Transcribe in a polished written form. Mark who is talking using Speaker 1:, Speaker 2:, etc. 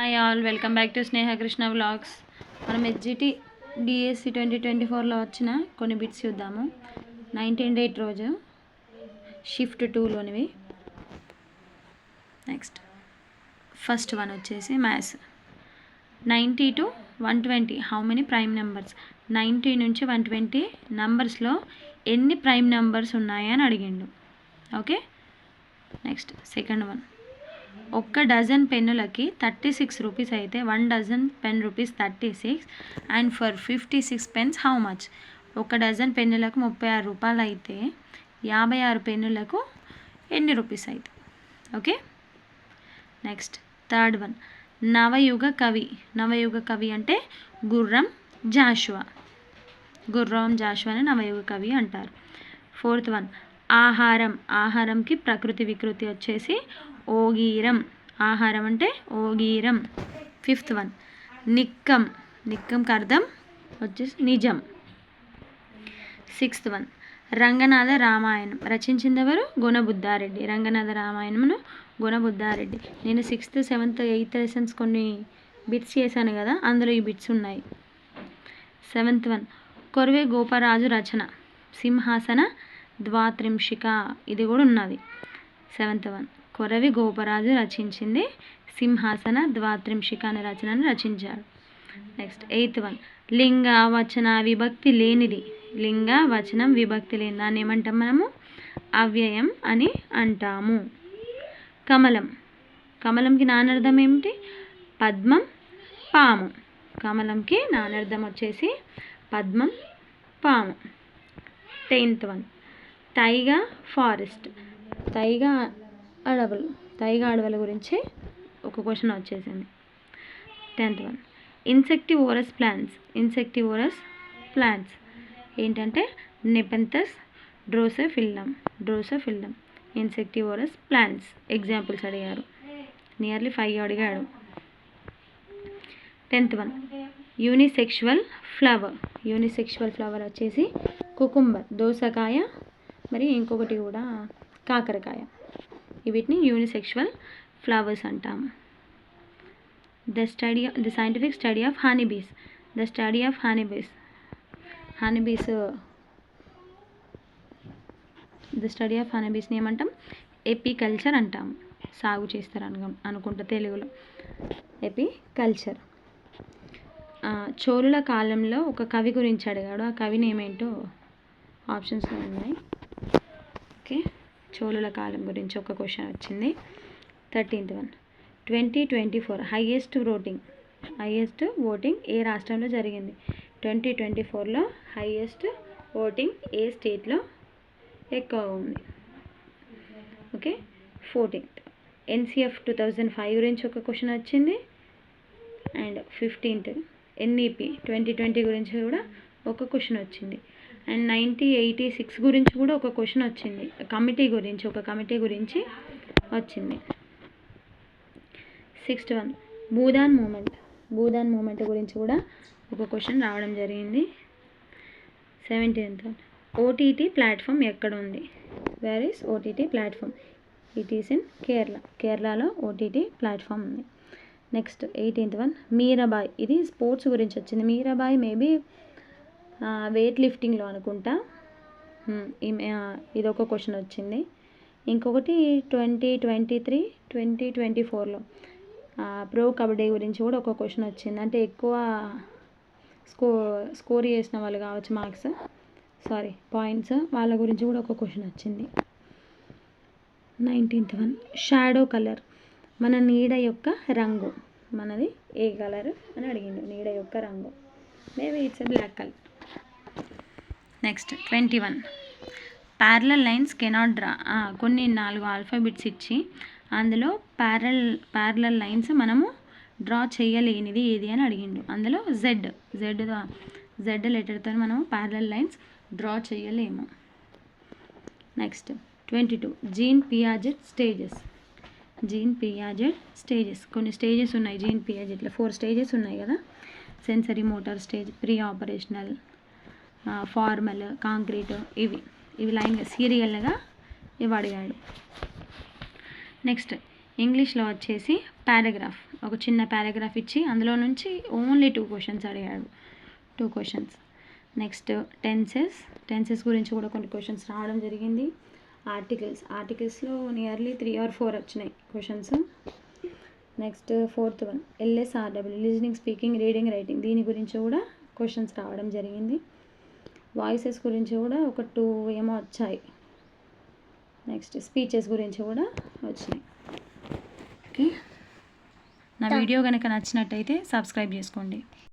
Speaker 1: Hi all, welcome back to Sneha Krishna vlogs. మనం HGT DSC 2024లో వచ్చిన కొన్ని బిట్స్ చూద్దాము. 19 డేట్ రోజు షిఫ్ట్ 2లోనివి. నెక్స్ట్ ఫస్ట్ వన్ వచ్చేసి maths. 90 to 120 how many prime numbers? 90 నుంచి 120 నంబర్స్లో ఎన్ని ప్రైమ్ నెంబర్స్ ఉన్నాయి అని అడిగిండు. Okay, next second one. ఒక్క డజన్ పెన్నులకి 36 రూపీస్ అయితే 1 dozen pen rupees 36 and for 56 pens how much? ఒక డజన్ పెన్నులకు 36 రూపాయలు అయితే 56 పెన్నులకు ఎన్ని రూపీస్ అయితే? Okay, next third one. నవయుగ కవి. నవయుగ కవి అంటే గుర్రం జాషువా. గుర్రం జాషువాని నవయుగ కవి అంటారు. Fourth one. ఆహారం. ఆహారంకి ప్రకృతి వికృతి వచ్చేసి ఓగీరం. ఆహారం అంటే ఓగీరం. Fifth one. నిక్కం. నిక్కంకి అర్థం వచ్చేసి నిజం. Sixth one. రంగనాథ రామాయణం రచించింది ఎవరు? గుణబుద్ధారెడ్డి. రంగనాథ రామాయణమును గుణబుద్ధారెడ్డి. నేను 6th, 7th, 8th లెసన్స్ కొన్ని బిట్స్ చేశాను కదా, అందులో ఈ బిట్స్ ఉన్నాయి. Seventh one. కొరవే గోపరాజు రచన సింహాసన ద్వాత్రింశిక. ఇది కూడా ఉన్నది. Seventh one. కొరవి గోపరాజు రచించింది సింహాసన ద్వాత్రింశిక అనే రచనను రచించాడు. Next eighth one. లింగ వచన విభక్తి లేనిది. లింగ వచనం విభక్తి లేని దాన్ని ఏమంటాం మనము? అవ్యయం అని అంటాము. కమలం. కమలంకి నానార్థం ఏమిటి? పద్మం, పాము. కమలంకి నానార్థం వచ్చేసి పద్మం, పాము. 10th one. టైగా ఫారెస్ట్. టైగా అడవులు. టైగా అడవుల గురించి ఒక క్వశ్చన్ వచ్చేసింది. 10th one. Insectivorous plants. Insectivorous plants ఏంటంటే Nepenthes, Drosophyllum. Drosophyllum insectivorous plants. Examples అడిగారు, నియర్లీ 5 అడిగాడు. 10th one. Unisexual flower. Unisexual flower వచ్చేసి కుకుంబర్, దోసకాయ, మరి ఇంకొకటి కూడా కాకరకాయ. వీటిని యూనిసెక్షువల్ ఫ్లవర్స్ అంటాము. The scientific study of honeybees. The study of honeybees. Honeybees the study of హనీబీస్ని ఏమంటాం? ఎపికల్చర్ అంటాము. సాగు చేస్తారు అనుకుంటా తెలుగులో. ఎపికల్చర్. చోళుల కాలంలో ఒక కవి గురించి అడిగాడు. ఆ కవి నేమేంటో ఆప్షన్స్లో ఉన్నాయి. ఓకే, చోళుల కాలం గురించి ఒక క్వశ్చన్ వచ్చింది. 13th one. 2024 హైయెస్ట్ ఓటింగ్ ఏ రాష్ట్రంలో జరిగింది? 2024లో హైయెస్ట్ ఓటింగ్ ఏ స్టేట్లో ఎక్కువ ఉంది? ఓకే. 14th. NCF 2005 గురించి ఒక క్వశ్చన్ వచ్చింది. And 15th. NEP 2020 గురించి కూడా ఒక క్వశ్చన్ వచ్చింది. అండ్ 1986 గురించి కూడా ఒక క్వశ్చన్ వచ్చింది. ఒక కమిటీ గురించి వచ్చింది. 6th one. భూదాన్ మూమెంట్ గురించి కూడా ఒక క్వశ్చన్ రావడం జరిగింది. 17th one. OTT ప్లాట్ఫామ్ ఎక్కడ ఉంది? Where is OTT platform? It is in Kerala. కేరళలో OTT ప్లాట్ఫామ్ ఉంది. Next 18th one. మీరాబాయ్. ఇది స్పోర్ట్స్ గురించి వచ్చింది. మీరాబాయ్ మేబీ వెయిట్ లిఫ్టింగ్లో అనుకుంటా. ఇది ఒక క్వశ్చన్ వచ్చింది. ఇంకొకటి 2023, 2024లో ప్రో కబడ్డీ గురించి కూడా ఒక క్వశ్చన్ వచ్చింది. అంటే ఎక్కువ స్కోర్ చేసిన వాళ్ళు కావచ్చు, పాయింట్స్, వాళ్ళ గురించి కూడా ఒక క్వశ్చన్ వచ్చింది. 19th one. Shadow colour. మన నీడ యొక్క రంగు. మనది ఏ కలర్ అని అడిగిండు. నీడ యొక్క రంగు maybe it's black colour. Next 21. Parallel lines cannot draw. కొన్ని 4 ఆల్ఫాబెట్స్ ఇచ్చి అందులో ప్యారలల్ లైన్స్ మనము డ్రా చేయలేనిది ఏది అని అడిగిండు. అందులో జెడ్ లెటర్తో మనము ప్యారలల్ లైన్స్ డ్రా చేయలేము. నెక్స్ట్ 22. Jean Piaget stages. కొన్ని స్టేజెస్ ఉన్నాయి జీన్ పియాజెట్లో. 4 స్టేజెస్ ఉన్నాయి కదా. Sensory motor stage, pre operational, formal, concrete. ఇవి లైన్గా సీరియల్గా ఇవి అడిగాడు. నెక్స్ట్ ఇంగ్లీష్లో వచ్చేసి పారాగ్రాఫ్. ఒక చిన్న పారాగ్రాఫ్ ఇచ్చి అందులో నుంచి ఓన్లీ 2 క్వశ్చన్స్ అడిగాడు. 2 క్వశ్చన్స్. నెక్స్ట్ టెన్సెస్ గురించి కూడా కొన్ని క్వశ్చన్స్ రావడం జరిగింది. ఆర్టికల్స్లో నియర్లీ 3 or 4 వచ్చినాయి questions. Next 4th one LSRW, listening, speaking, reading, writing, దీని గురించి కూడా క్వశ్చన్స్ రావడం జరిగింది. వాయిసెస్ గురించి కూడా ఒక 2 ఏమో వచ్చాయి. నెక్స్ట్ స్పీచెస్ గురించి కూడా వచ్చినాయి. ఓకే, నా వీడియో కనుక నచ్చినట్టయితే సబ్స్క్రైబ్ చేసుకోండి.